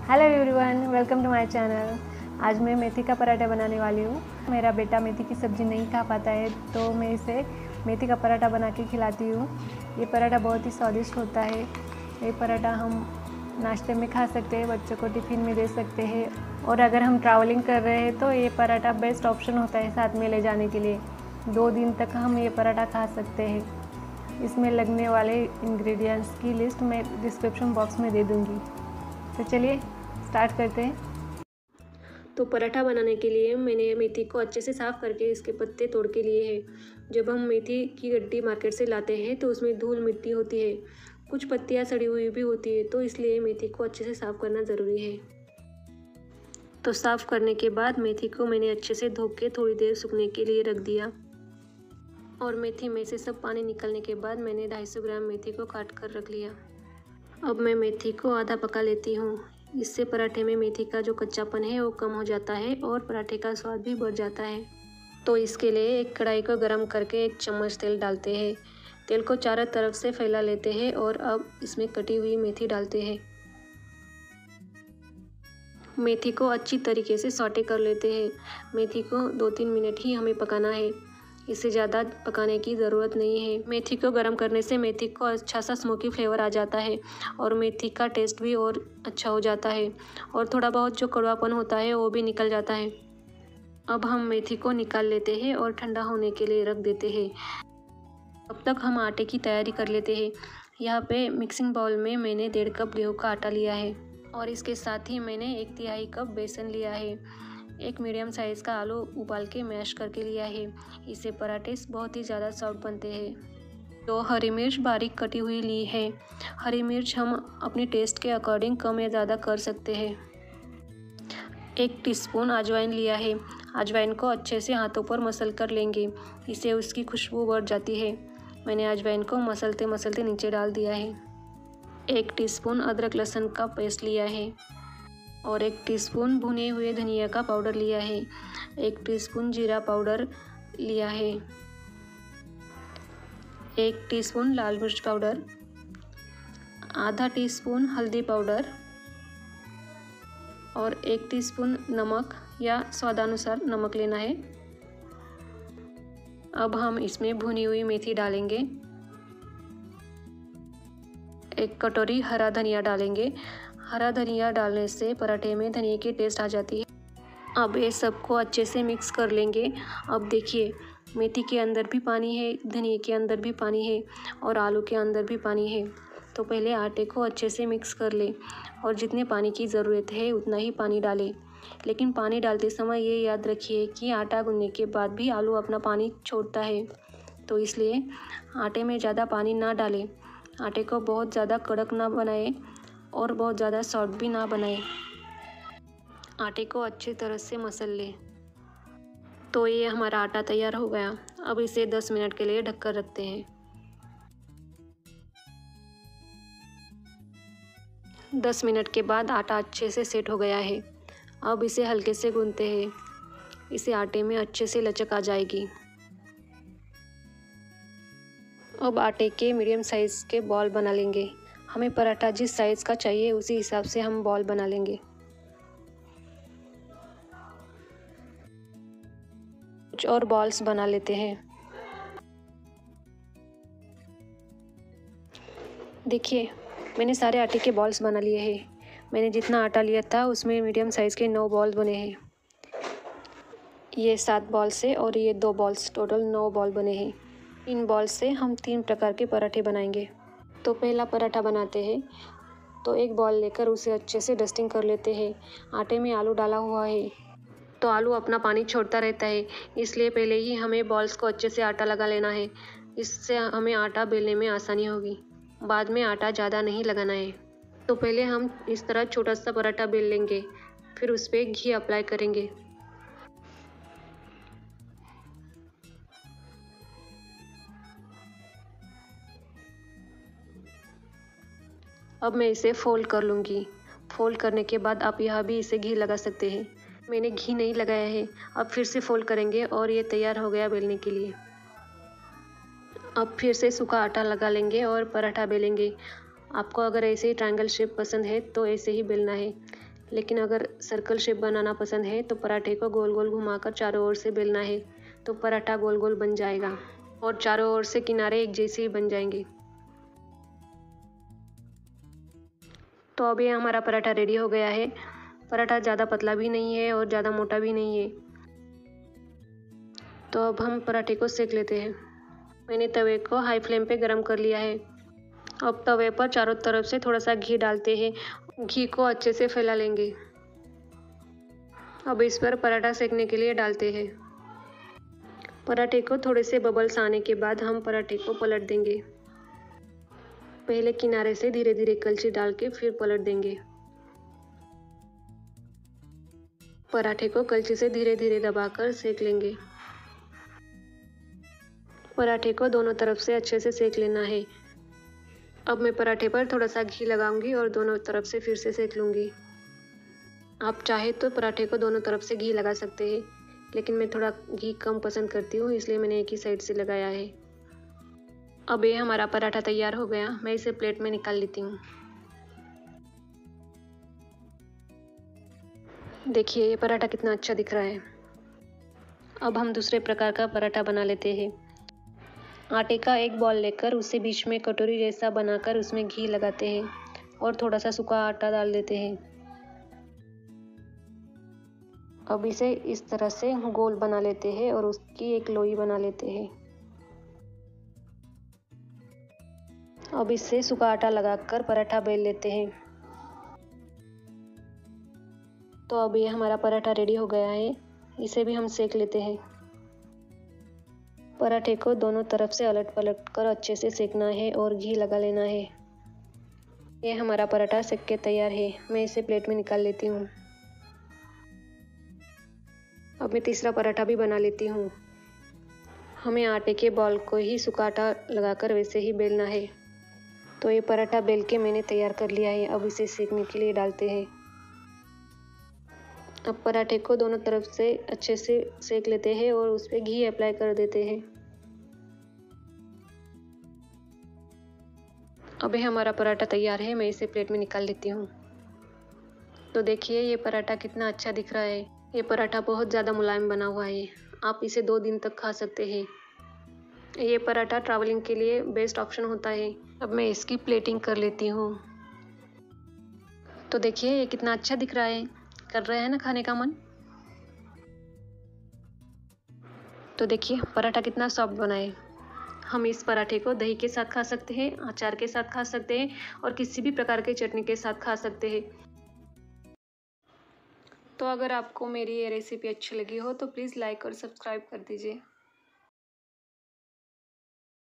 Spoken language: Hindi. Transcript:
Hello everyone, welcome to my channel. आज मैं मेथी का पराठा बनाने वाली हूँ। मेरा बेटा मेथी की सब्ज़ी नहीं खा पाता है तो मैं इसे मेथी का पराठा बना के खिलाती हूँ। ये पराठा बहुत ही स्वादिष्ट होता है। ये पराठा हम नाश्ते में खा सकते हैं, बच्चों को टिफ़िन में दे सकते हैं, और अगर हम ट्रैवलिंग कर रहे हैं तो ये पराठा बेस्ट ऑप्शन होता है साथ में ले जाने के लिए। 2 दिन तक हम ये पराठा खा सकते हैं। इसमें लगने वाले इंग्रेडिएंट्स की लिस्ट मैं डिस्क्रिप्शन बॉक्स में दे दूँगी। तो चलिए स्टार्ट करते हैं। तो पराठा बनाने के लिए मैंने मेथी को अच्छे से साफ़ करके इसके पत्ते तोड़ के लिए हैं। जब हम मेथी की गड्डी मार्केट से लाते हैं तो उसमें धूल मिट्टी होती है, कुछ पत्तियां सड़ी हुई भी होती है, तो इसलिए मेथी को अच्छे से साफ़ करना ज़रूरी है। तो साफ़ करने के बाद मेथी को मैंने अच्छे से धो के थोड़ी देर सूखने के लिए रख दिया, और मेथी में से सब पानी निकलने के बाद मैंने 250 ग्राम मेथी को काट कर रख लिया। अब मैं मेथी को आधा पका लेती हूँ। इससे पराठे में मेथी का जो कच्चापन है वो कम हो जाता है और पराठे का स्वाद भी बढ़ जाता है। तो इसके लिए एक कढ़ाई को गर्म करके 1 चम्मच तेल डालते हैं। तेल को चारों तरफ से फैला लेते हैं और अब इसमें कटी हुई मेथी डालते हैं। मेथी को अच्छी तरीके से सौटे कर लेते हैं। मेथी को 2-3 मिनट ही हमें पकाना है, इससे ज़्यादा पकाने की ज़रूरत नहीं है। मेथी को गर्म करने से मेथी को अच्छा सा स्मोकी फ्लेवर आ जाता है और मेथी का टेस्ट भी और अच्छा हो जाता है, और थोड़ा बहुत जो कड़वापन होता है वो भी निकल जाता है। अब हम मेथी को निकाल लेते हैं और ठंडा होने के लिए रख देते हैं। अब तक हम आटे की तैयारी कर लेते हैं। यहाँ पे मिक्सिंग बाउल में मैंने 1.5 कप गेहूँ का आटा लिया है, और इसके साथ ही मैंने 1/3 कप बेसन लिया है। एक मीडियम साइज़ का आलू उबाल के मैश करके लिया है। इससे पराठे बहुत ही ज़्यादा सॉफ्ट बनते हैं। 2 हरी मिर्च बारीक कटी हुई ली है। हरी मिर्च हम अपने टेस्ट के अकॉर्डिंग कम या ज़्यादा कर सकते हैं। 1 टीस्पून अजवाइन लिया है। अजवाइन को अच्छे से हाथों पर मसल कर लेंगे, इससे उसकी खुशबू बढ़ जाती है। मैंने अजवाइन को मसलते मसलते नीचे डाल दिया है। 1 टीस्पून अदरक लहसुन का पेस्ट लिया है, और 1 टीस्पून भुने हुए धनिया का पाउडर लिया है। 1 टीस्पून जीरा पाउडर लिया है। 1 टीस्पून लाल मिर्च पाउडर, आधा टीस्पून हल्दी पाउडर, और 1 टीस्पून नमक या स्वादानुसार नमक लेना है। अब हम इसमें भुनी हुई मेथी डालेंगे। 1 कटोरी हरा धनिया डालेंगे। हरा धनिया डालने से पराठे में धनिया की टेस्ट आ जाती है। अब ये सबको अच्छे से मिक्स कर लेंगे। अब देखिए, मेथी के अंदर भी पानी है, धनिया के अंदर भी पानी है, और आलू के अंदर भी पानी है। तो पहले आटे को अच्छे से मिक्स कर लें, और जितने पानी की ज़रूरत है उतना ही पानी डालें। लेकिन पानी डालते समय ये याद रखिए कि आटा गूंदने के बाद भी आलू अपना पानी छोड़ता है, तो इसलिए आटे में ज़्यादा पानी ना डालें। आटे को बहुत ज़्यादा कड़क ना बनाएं और बहुत ज़्यादा सॉफ्ट भी ना बनाएं। आटे को अच्छी तरह से मसल लें। तो ये हमारा आटा तैयार हो गया। अब इसे 10 मिनट के लिए ढककर रखते हैं। 10 मिनट के बाद आटा अच्छे से सेट हो गया है। अब इसे हल्के से गूंथते हैं। इसे आटे में अच्छे से लचक आ जाएगी। अब आटे के मीडियम साइज़ के बॉल बना लेंगे। हमें पराठा जिस साइज़ का चाहिए उसी हिसाब से हम बॉल बना लेंगे। कुछ और बॉल्स बना लेते हैं। देखिए, मैंने सारे आटे के बॉल्स बना लिए हैं। मैंने जितना आटा लिया था उसमें मीडियम साइज़ के 9 बॉल बने हैं। ये 7 बॉल्स है और ये 2 बॉल्स, टोटल 9 बॉल बने हैं। इन बॉल से हम 3 प्रकार के पराठे बनाएंगे। तो पहला पराठा बनाते हैं। तो एक बॉल लेकर उसे अच्छे से डस्टिंग कर लेते हैं। आटे में आलू डाला हुआ है तो आलू अपना पानी छोड़ता रहता है, इसलिए पहले ही हमें बॉल्स को अच्छे से आटा लगा लेना है। इससे हमें आटा बेलने में आसानी होगी। बाद में आटा ज़्यादा नहीं लगाना है। तो पहले हम इस तरह छोटा सा पराठा बेल लेंगे, फिर उस पर घी अप्लाई करेंगे। अब मैं इसे फोल्ड कर लूँगी। फोल्ड करने के बाद आप यहाँ भी इसे घी लगा सकते हैं। मैंने घी नहीं लगाया है। अब फिर से फोल्ड करेंगे और ये तैयार हो गया बेलने के लिए। अब फिर से सूखा आटा लगा लेंगे और पराठा बेलेंगे। आपको अगर ऐसे ही ट्रायंगल शेप पसंद है तो ऐसे ही बेलना है, लेकिन अगर सर्कल शेप बनाना पसंद है तो पराठे को गोल गोल घुमाकर चारों ओर से बेलना है, तो पराठा गोल गोल बन जाएगा और चारों ओर से किनारे एक जैसे ही बन जाएंगे। तो अब ये हमारा पराठा रेडी हो गया है। पराठा ज़्यादा पतला भी नहीं है और ज़्यादा मोटा भी नहीं है। तो अब हम पराठे को सेक लेते हैं। मैंने तवे को हाई फ्लेम पे गरम कर लिया है। अब तवे पर चारों तरफ से थोड़ा सा घी डालते हैं। घी को अच्छे से फैला लेंगे। अब इस पर पराठा सेकने के लिए डालते हैं। पराठे को थोड़े से बबल्स आने के बाद हम पराठे को पलट देंगे। पहले किनारे से धीरे धीरे कलछी डाल के फिर पलट देंगे। पराठे को कलछी से धीरे धीरे दबाकर सेक लेंगे। पराठे को दोनों तरफ से अच्छे से सेक लेना है। अब मैं पराठे पर थोड़ा सा घी लगाऊंगी और दोनों तरफ से फिर से सेक लूँगी। आप चाहे तो पराठे को दोनों तरफ से घी लगा सकते हैं, लेकिन मैं थोड़ा घी कम पसंद करती हूँ, इसलिए मैंने एक ही साइड से लगाया है। अब ये हमारा पराठा तैयार हो गया। मैं इसे प्लेट में निकाल लेती हूँ। देखिए ये पराठा कितना अच्छा दिख रहा है। अब हम दूसरे प्रकार का पराठा बना लेते हैं। आटे का एक बॉल लेकर उसे बीच में कटोरी जैसा बनाकर उसमें घी लगाते हैं और थोड़ा सा सूखा आटा डाल देते हैं। अब इसे इस तरह से गोल बना लेते हैं और उसकी एक लोई बना लेते हैं। अब इससे सूखा आटा लगाकर पराठा बेल लेते हैं। तो अब ये हमारा पराठा रेडी हो गया है। इसे भी हम सेक लेते हैं। पराठे को दोनों तरफ से अलट पलट कर अच्छे से सेकना है और घी लगा लेना है। ये हमारा पराठा सेक के तैयार है। मैं इसे प्लेट में निकाल लेती हूँ। अब मैं तीसरा पराठा भी बना लेती हूँ। हमें आटे के बॉल को ही सूखा आटा लगाकर वैसे ही बेलना है। तो ये पराठा बेल के मैंने तैयार कर लिया है। अब इसे सेकने के लिए डालते हैं। अब पराठे को दोनों तरफ से अच्छे से सेक लेते हैं और उस पर घी अप्लाई कर देते हैं। अब ये हमारा पराठा तैयार है। मैं इसे प्लेट में निकाल लेती हूँ। तो देखिए ये पराठा कितना अच्छा दिख रहा है। ये पराठा बहुत ज़्यादा मुलायम बना हुआ है। आप इसे 2 दिन तक खा सकते हैं। ये पराठा ट्रैवलिंग के लिए बेस्ट ऑप्शन होता है। अब मैं इसकी प्लेटिंग कर लेती हूँ। तो देखिए ये कितना अच्छा दिख रहा है। कर रहा है ना खाने का मन। तो देखिए पराठा कितना सॉफ्ट बना है। हम इस पराठे को दही के साथ खा सकते हैं, अचार के साथ खा सकते हैं और किसी भी प्रकार के चटनी के साथ खा सकते हैं। तो अगर आपको मेरी ये रेसिपी अच्छी लगी हो तो प्लीज़ लाइक और सब्सक्राइब कर दीजिए।